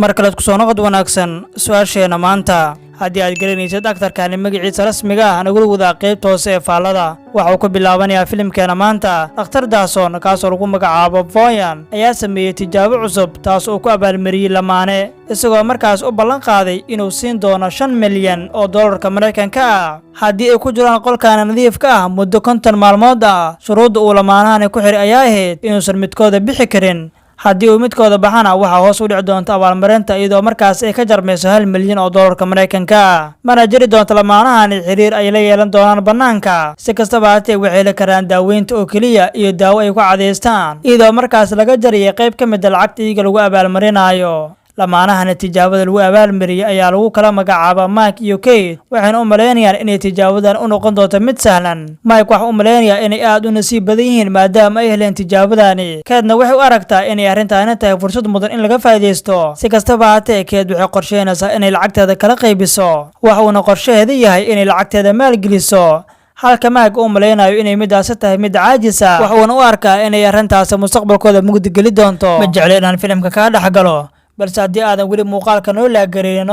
markale ku soo noqod wanaagsan su'aasheena maanta haddii aad garanaysid daktarkani magaciisa rasmiga ah nagu wada qaybta hoose ee faallada waxa uu ku bilaabanayaa filimkeena maanta dhakhtar Dawson kaas oo lagu magacaabo Voyan ayaa sameeyay tijaabo cusub taas oo ku abaalmariyay lamaane isagoo markaas u ballan qaaday inuu siin doono 5 milyan oo dollarka Mareykanka ah haddii ay ku jiraan qolkaan nadiifka ah muddo 50 maalmood ah shuruudda uu lamaanahan ku xiray ayaa ahayd inuusan midkooda bixi karin haddii uu midkooda baxana waxa hoos u dhici doonta abaalmarinta iyadoo markaas ay ka jarmayso 1 milyan oo dollarka Mareykanka mana jiri doonto lamaanahan xiriir ay la yeelan doonaan banaanka si kastaba haatee waxay la karaan daaweynta oo kaliya iyo daawo ay ku cadeystaan iyadoo markaas laga jariyay qayb ka mid ah lacagta iyaga lagu abaalmarinayo lamaanahan tijaabada lagu abaalmariyay ayaa lagu kala magacaabaa Mike iyo Kate waxayna u maleynayaan inay tijaabadan u noqon doonto mid sahlan Mike waxa uu maleeyaa inay aad u nasiib badan yihiin maadaama ay heleen tijaabadani Kate'na waxay u aragtaa inay arrintaani tahay fursad mudan in laga faa'iideysto si kastaba haatee Kate waxay qorsheynaysaa inay lacagteeda kala qaybiso waxa uu qorsheheedu yahay inay lacagteeda maalgeliso halka Mike uu maleynayo inay midaas tahay mid caajis ah waxa uu u arkaa inay arrintaas mustaqbalkooda mugdi geli doonto ma jecel inaan filimka ka dhaxgalo balse haddii aadan weli muuqaalka noo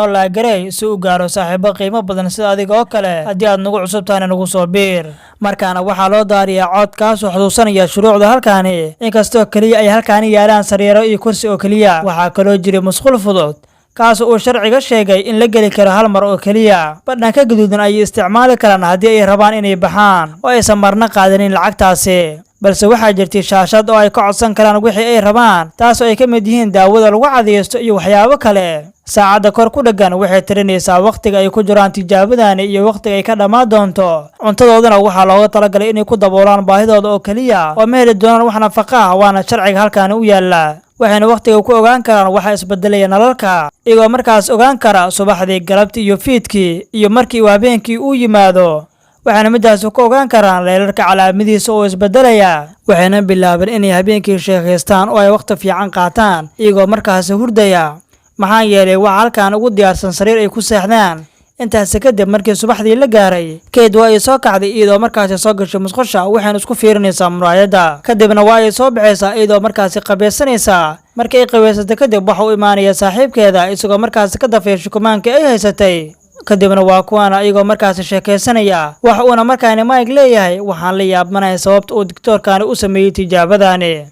laagaray si uu gaaro saaxiibo qiimo badan sida adiga oo kale haddii aad nagu cusub tahay nagu soo biir markaana waxaa loo daariyaa codkaas oo xusuusanaya shuruucda halkaani inkastoo kaliya ay halkaani yaalaan sariiro iyo kursi oo kaliya waxaa kaloo jiray musqul fudud kaas uu sharciga sheegay in la geli karo hal mar oo kaliya badhanka gaduudan ay isticmaali karaan haddii ay rabaan inay baxaan oo aysan marna qaadanin lacagtaasi balse waxaa jirtay shaashad oo ay ka codsan karaan wixii ay rabaan taas oo ay ka mid yihiin daawada lagu cadeysto iyo waxyaabo kale saacada kor ku dhagan waxay tirinaysaa waqtiga ay ku jiraan tijaabadani iyo waqtiga ay ka dhamaan doonto cuntadoodana waxaa looga talagalay inay ku daboolaan baahidooda oo kaliya oo ma heli doonaan wax nafaqo ah waana sharciga halkaani u yaala waxayna waqtiga ku ogaan karaan waxa isbedelaya nalalka iyagoo markaas ogaan kara subaxdii galabtii iyo fiidkii iyo markii uu habeenkii u yimaado waxayna midaas ku ogaan karaan leerarka calaamadiisa oo isbedelaya waxayna bilaabeen inay habeenkii sheekaystaan oo ay waqti fiican qaataan iyagoo markaas hurdaya maxaa yeelay waxa halkaan ugu diyaarsan sariir ay ku seexdaan intaas kadib markii subaxdii la gaaray Kate waa ay soo kacday iyadoo markaas soo gashay musqusha waxayna isku fiirinaysaa muraayada kadibna waa ay soo baxaysaa iyadoo markaas qabaysanaysaa markii ay qabaysatay kadib waxa uu imaanaya saaxiibkeeda isagoo markaas ka dafay shukumaanka ay haysatay kadibna waa kuwana iyagoo markaas sheekaysanaya waxa uuna markaani Mike leeyahay waxaan la yaabanahay sababta uu doctorkani u sameeyay tijaabadani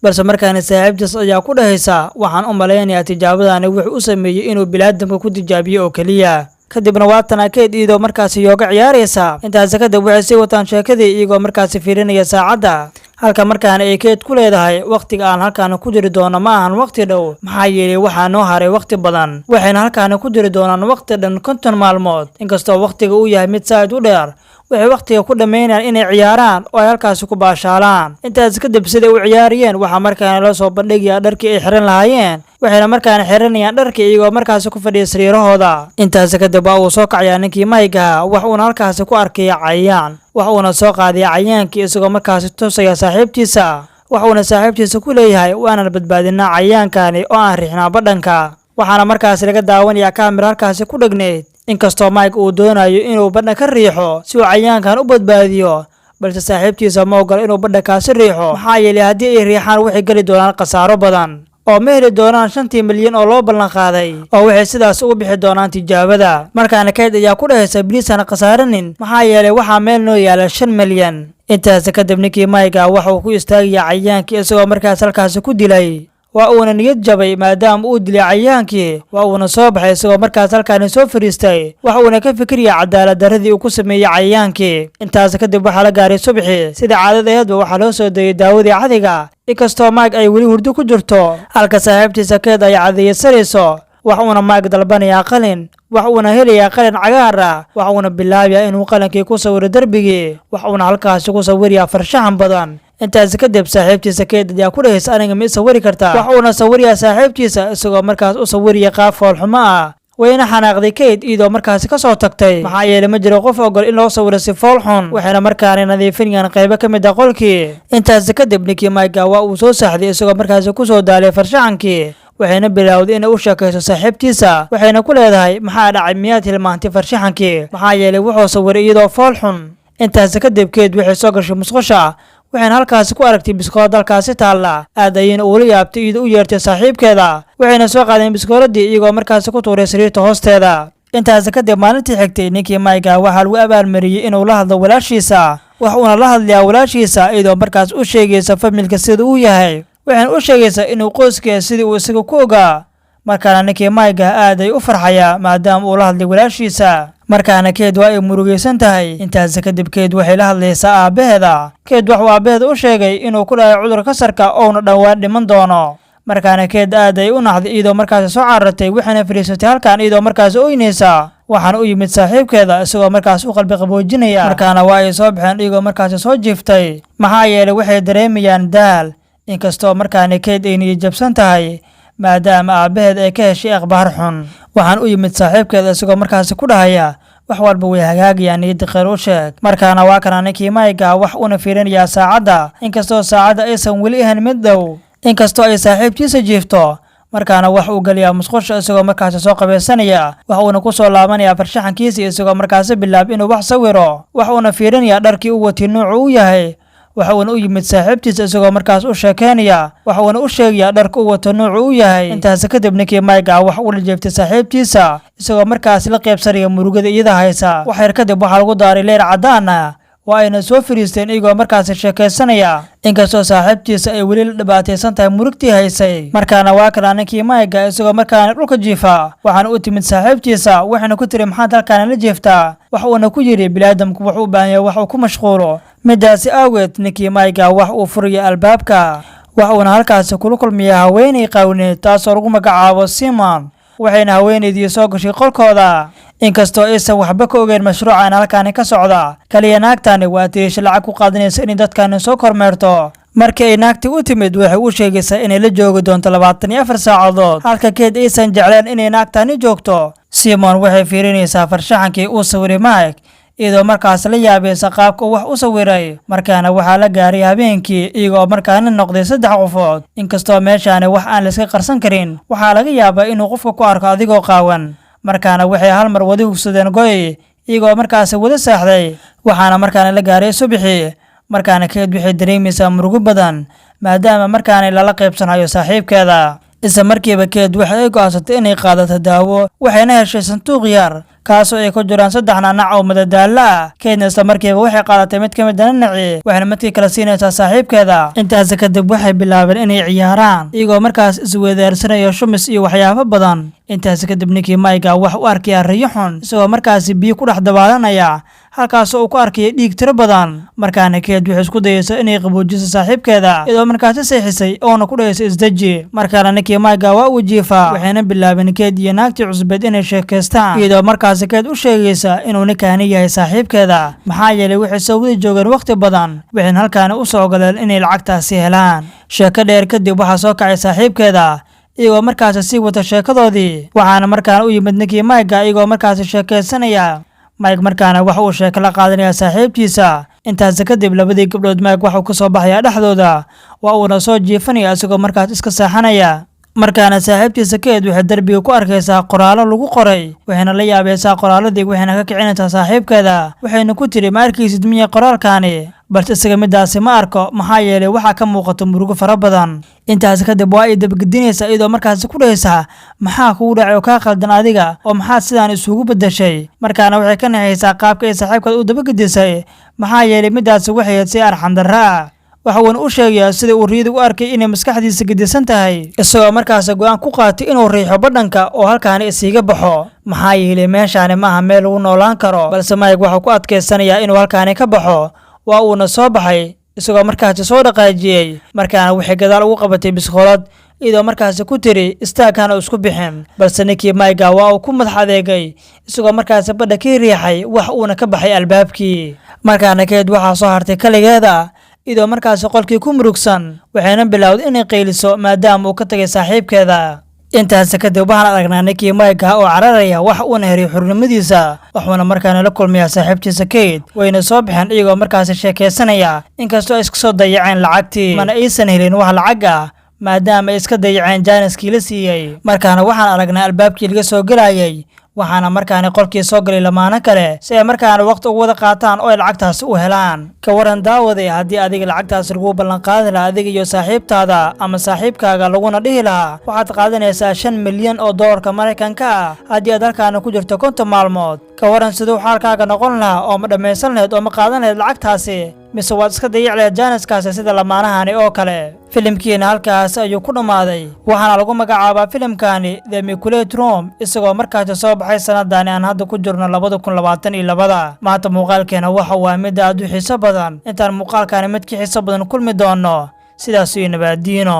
balse markaani saaxiibtiis ayaa ku dhahaysa waxaan u maleynayaa tijaabadani wuxuu u sameeyay inuu bilaadamka ku tijaabiyo oo kaliya kadibna waa tan Kate iyadoo markaas yooga ciyaaraysa intaas kadib waxay sii wataan sheekadii iyagoo markaas fiirinaya saacada halka markaana ay Kate ku leedahay waqtiga aan halkaan ku jiri doono ma ahan waqti dhow maxaa yeelay waxa noo haray waqti badan waxayna halkaan ku jiri doonaan waqti dhan 50 maalmood inkastoo waqtiga uu yahay mid saad u dheer waxay waqtiga ku dhameynayaan inay ciyaaraan oo ay halkaas ku baashaalaan intaas kadib sida u ciyaariyeen waxa markaan loo soo bandhigayaa dharkii ay xiran lahaayeen waxayna markaan xiranayaan dharkii iyagoo markaas ku fadhiya sariirahooda intaas kadib uu soo kacayaa ninkii Mike wax uu halkaas ku arkay cayayaan wax uu soo qaaday cayayaankii isagoo markaas tusaya saaxiibtiisa wax uu saaxiibtiisa ku leeyahay waana badbaadinaa cayayaankani oo aan riixnaa badhanka waxaana markaas laga daawanayaa kaamira halkaas ku dhagneed inkastoo Mike uu doonayo inuu badhan ka riixo si uu cayayaankan u badbaadiyo balse saaxiibtiisa ma ogola inuu badhankaasi riixo maxaa yeelay haddii ay riixaan waxay gali doonaan khasaaro badan oo ma heli doonaan 5 milyan oo loo ballan qaaday oo waxay sidaas ugu bixi doonaan tijaabada markaana Kate ayaa ku dhahaysa biliisana khasaaranin maxaa yeelay waxa meel noo yaala 5 milyan intaas kadib ninkii Mike waxa uu ku istaagay cayayaankii isagoo markaas halkaas ku dilay waa uuna niyad jabay maadaama uu dilay cayayaankii waa uuna soo baxay isagoo markaas halkaan soo fariistay waxa uuna ka fikiraya cadaalad daradii uu ku sameeyay cayayaankii intaas kadib waxa la gaaray subaxii sida caadadeedba waxa loo soo dayay daawadii cadiga inkastoo Mike ay weli hurdo ku jirto halka saaxiibtiisa Kate ay cadeysanayso wax uuna Mike dalbanayaa qalin wax uuna helayaa qalin cagaar ah wax uuna bilaabayaa inuu qalinkii ku sawiro darbigii wax uuna halkaas ku sawirayaa farshaxan badan intaas kadib saaxiibtiisa Kate ayaa ku dhahaysa aniga ma sawiri kartaa wax uuna sawirayaa saaxiibtiisa isagoo markaas u sawiraya qaab fool xumo ah wayna xanaaqday Kate iyadoo markaas ka soo tagtay maxaa yeelay ma jiro qof ogol in loo sawiro si fool xun waxayna markaan nadiifinayaan qaybo ka mid ah qolkii intaas kadib ninkii Mike waa uu soo saxday isagoo markaas ku soo daalay farshaxankii waxayna bilowday inay u sheekayso saaxiibtiisa waxayna ku leedahay maxaa dhacay miyaad hilmaantay farshaxankii maxaa yeelay wuxuu sawiray iyadoo fool xun intaas kadib Kate waxay soo gashay musqusha waxayna halkaasi ku aragtay biskoolad dalkaasi taalla. aad ayayna ula yaabtay iyadoo u yeertay saaxiibkeeda, waxayna soo qaadeen biskooladii iyagoo markaasi ku tuuray sariirta hoosteeda. intaasi kadib maalintii xigtay ninkii Mike waxaa lagu abaalmariyey inuu la hadlo walaashiisa, wax uuna la hadlayaa walaashiisa iyadoo markaas u sheegaysa familka sida uu yahay, waxayna u sheegaysaa inuu qoyskeeda sidii uu isaga ku ogaa. markaana ninkii Mike aad ay u farxayaa maadaama uu la hadlay walaashiisa. markaana Kate waa ay murugaysan tahay. intaasi kadib Kate waxay la hadlaysaa aabaheeda. Kate wuxuu aabaheeda u sheegay inuu ku dhacay cudur kansarka oona dhawaan dhiman doono. markaana Kate aad ay u naxday iyadoo markaas soo carartay, waxayna fariisatay halkaan iyadoo markaas ooynaysa. waxaana u yimid saaxiibkeeda isagoo markaas u qalbi qaboojinaya. markaana waa ay soo baxeen iyagoo markaas soo jiiftay, maxaa yeelay waxay dareemayaan daal. inkastoo markaana Kate ay niyad jabsan tahay maadaama aabaheed ay ka heshay akhbaar xun. waxaan u yimid saaxiibkeeda isagoo markaas ku dhahaya wax walba way hagaagayaan, niyadda khayr u sheeg. markaana waa kana ninkii Mike wax una fiirinayaa saacadda, inkastoo saacadda aysan weli ahayn mid dhow, inkastoo ay saaxiibtiisa jiifto. markaana wax uu galiyaa musqusha isagoo markaas soo qabaysanaya, wax uuna ku soo laabanayaa farshaxankiisa isagoo markaas bilaab inuu wax sawiro. wax uuna fiirinayaa dharkii uu watay noocu uu yahay. waxa uuna u yimid saaxiibtiisa isagoo markaas u sheekeynaya, waxa uuna u sheegayaa dharka uu wato noocu uu yahay. intaas kadib ninkii Mike wax uu la jeeftay saaxiibtiisa isagoo markaas la qaybsanaya murugada iyada haysa. wax yar kadib waxaa lagu daaray leer cadaan ah, waa ayna soo fariisteen iyagoo markaas sheekaysanaya, inkastoo saaxiibtiisa ay weli la dhibaataysan tahay murugtii haysay. markaana waa kana ninkii Mike isagoo markaana dhulka jiifa, waxaana u timid saaxiibtiisa, waxayna ku tiri maxaad halkaana la jeeftaa. wax uuna ku yidhi biniaadamku wuxuu u baahan yahay wax uu ku mashquulo. midaasi awgeed ninkii Mike wax uu furaya albaabka, wax uuna halkaasi kula kulmaya haweeney qawneed taasoo lagu magacaabo Simon. waxayna haweeneydii soo gashay qolkooda, inkastoo aysan waxba ka ogeyn mashruucan halkaani ka socda. kaliya naagtani waa tiish lacag ku qaadanaysa inay dadkani soo kormeerto. markii ay naagtii u timid waxay u sheegaysaa inay la joogi doonto 24 saacadood, halka Kate aysan jecleen inay naagtani joogto. Simon waxay fiirinaysaa farshaxankii uu sawiray Mike iyadoo markaas la yaabaysa qaabka uu wax u sawiray. markaana waxaa la gaaray habeenkii iyagoo markaana noqday 3 qofood, inkastoo meeshaani wax aan la iska qarsan karin. waxaa laga yaabaa inuu qofka ku arko adigoo qaawan. markaana waxay hal mar wada hugsadeen goy iyagoo markaas wada saaxday. waxaana markaana la gaaray subaxii. markaana Kate waxay dareemaysaa murugo badan maadaama markaana lala qaybsanayo saaxiibkeeda. isla markiiba Kate waxay go'aansatay inay qaadato daawo, waxayna heshay sanduuq yar kaasoo ay ku jiraan 3 nanac oo madadaalo ah. Kate isla markiiba waxay qaadatay mid ka mid ah nanaci, waxayna midkii kala siinaysaa saaxiibkeeda. intaas kadib waxay bilaabeen inay ciyaaraan iyagoo markaas isweedaarsanaya shumis iyo waxyaabo badan. intaas kadib ninkii Mike wax u arkaya riyo xun isagoo markaas biyo ku dhex dabaalanaya, halkaasoo uu ku arkaya dhiig tiro badan. markaana Kate waxay isku dayaysaa inay qaboojiso saaxiibkeeda iyadoo markaas seexisay oona ku dhayaysa isdaji. markaana ninkii Mike waa uu jiifaa, waxayna bilaabeen Kate iyo naagtii cusbeed inay sheekaystaan iyadoo markaas Kate u sheegaysa inuu ninkaani yahay saaxiibkeeda, maxaa yeelay waxay soo wada joogeen waqti badan, waxayna halkaani u soo galeen inay lacagtaasi helaan. sheeko dheer kadib waxaa soo kacay saaxiibkeeda iyagoo markaas sii wata sheekadoodii. waxaana markaana u yimid ninkii Mike iyagoo markaas sheekaysanaya. Mike markaana waxa uu sheeko la qaadanaya saaxiibtiisa. intaas kadib labadii gabdhood Mike waxa uu ka soo baxaya dhexdooda, waa uuna soo jiifanaya isagoo markaas iska saaxanaya. markaana saaxiibtiisa Kate waxay darbiga ku arkaysaa qoraallo lagu qoray, waxayna la yaabaysaa qoraalladii, waxayna ka kicinaysaa saaxiibkeeda. waxayna ku tiri ma arkaysid miya qoraalkaani, balse isaga midaasi ma arko maxaa yeelay waxaa ka muuqato murugo fara badan. intaas kadib waa ay dabagedinaysaa iyadoo markaas ku dhahaysaa maxaa kugu dhacay oo kaa qaldan adiga oo maxaad sidaan isugu bedeshay. markaana waxay ka naxaysaa qaabka ay saaxiibkeeda u dabagedisay, maxaa yeelay midaasi waxay ahayd si arxan darro ah. waxa uuna u sheegayaa sida uu riyada u arkay inay maskaxdiisa gedisan tahay, isagoo markaas go'aan ku qaatay inuu riixo badhanka oo halkaani isiiga baxo, maxaa yeelay meeshaani maaha meel lagu noolaan karo. balse Mike wuxuu ku adkaysanayaa inuu halkaani ka baxo, waa uuna soo baxay isagoo markaasi soo dhaqaajiyey. markaana waxay gadaal ugu qabatay biskoolad iyadoo markaasi ku tiri istaagkana isku bixin, balse ninkii Mike waa uu ku madax adeegay isagoo markaasi badha ka riixay, wax uuna ka baxay albaabkii. markaana Kate waxaa soo hartay kaligeeda iyadoo markaasi qolkii ku murugsan, waxayna bilowday inay qayliso maadaama uu ka tagay saaxiibkeeda. intaas kadib waxaan aragnaa ninkii Mike oo cararaya, wax uuna heray xurnimadiisa, waxuuna markaana la kulmayaa saaxiibtiisa Kate. wayna soo baxeen iyagoo markaasi sheekaysanaya, inkastoo ay iska soo dayaceen lacagtii, mana aysan helin wax lacag ah maadaama ay iska dayaceen jaaniskii la siiyey. markaana waxaan aragnaa albaabkii laga soo gelayay, waxaana markaani qolkii soo galay lamaano kale si ay markaana waqti ugu wada qaataan oo ay lacagtaasi u helaan. ka waran daawaday haddii adiga lacagtaasi lagu ballanqaadi lahaa adiga iyo saaxiibtaada ama saaxiibkaaga laguna dhihi lahaa waxaad qaadanaysaa 5 milyan oo doolarka Mareykanka ah haddii aad halkaana ku jirto 50 maalmood. ka waran siduu xaalkaaga noqon lahaa oo ma dhammaysan lahayd oo ma qaadan lahayd lacagtaasi mise waad iska dayici lahayd jaaniskaasi sida lamaanahani oo kale. filimkiina halkaas ayuu ku dhammaaday waxaana lagu magacaabaa filimkani The Immaculate Room isagoo markaasi soo baxay sanadani aan hadda ku jirno 2022. maanta muuqaalkeena waxa waa mid aad u xiiso badan intaan muuqaalkani mid ka xiiso badan kulmi doono sidaas iyo nabadiino.